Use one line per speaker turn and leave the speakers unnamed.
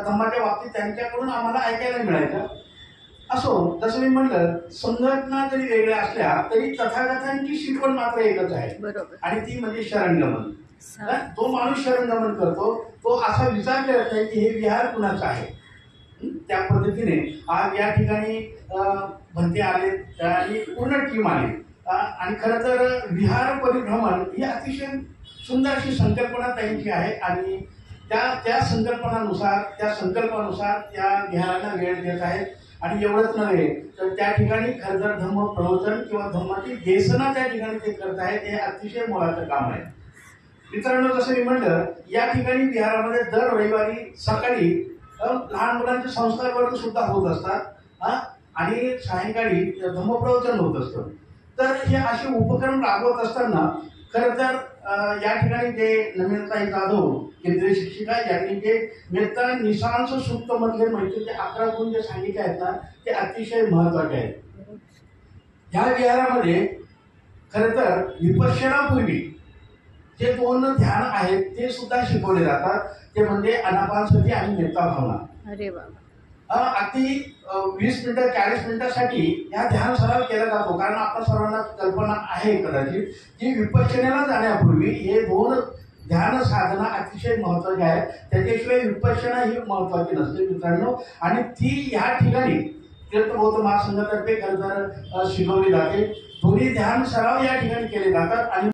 धम्माच्या बाबतीत त्यांच्याकडून आम्हाला ऐकायला मिळायचं। असो, जसं मी म्हणलं, संघटना जरी वेगळ्या असल्या तरी तथागतांची शिकवण मात्र एकच आहे, आणि ती म्हणजे शरणगमन। तो माणूस शरणगमन करतो, तो असा विचार करत नाही की हे विहार कुणाचं आहे। त्या पद्धतीने आज या ठिकाणी भंते आले आणि पूर्ण टीम आली, आणि खरं तर विहार परिभ्रमण ही अतिशय सुंदर अशी संकल्पना त्यांची आहे, आणि त्या संकल्पनानुसार त्या विहारांना वेळ देत आहेत। आणि एवढंच नव्हे तर त्या ठिकाणी खरं तर धम्म प्रवचन किंवा धम्माची देसना त्या ठिकाणी ते करत आहेत, हे अतिशय मोलाचं काम आहे। मित्रांनो, जसं मी म्हणलं, या ठिकाणी विहारामध्ये दर रविवारी सकाळी लहान मुलांचे संस्कार वर्ग सुद्धा होत असतात, आणि सायंकाळी धम्मप्रवचन होत असतं। तर हे असे उपक्रम राबवत असताना खरं तर या ठिकाणी जे नमिताताई जाधव केंद्रीय शिक्षिका यांनी जे मेत्ता निशांच सूक्त मधले म्हणजे ते 11 गुण जे सांगितले आहेत ना, ते अतिशय महत्वाचे आहेत। या विहारामध्ये खरं तर विपश्यनापूर्वी जे 2 ध्यान आहेत ते सुद्धा शिकवले जातात, ते म्हणजे अनापानसती आणि मेत्ता भावना।
अरे बाबा,
अगदी 20 मिनिटं 40 मिनिटांसाठी या ध्यान सराव केला जातो, कारण आपण सर्वांना कल्पना आहे कदाचित की विपश्यनेला जाण्यापूर्वी हे 2 ध्यान साधना अतिशय महत्वाची आहे। त्याच्याशिवाय विपश्यना ही महत्वाची नसते मित्रांनो, आणि ती या ठिकाणी तीर्थबौद्ध महासंघातर्फे खरं तर शिकवली जाते। दोन्ही ध्यान सराव या ठिकाणी केले जातात, आणि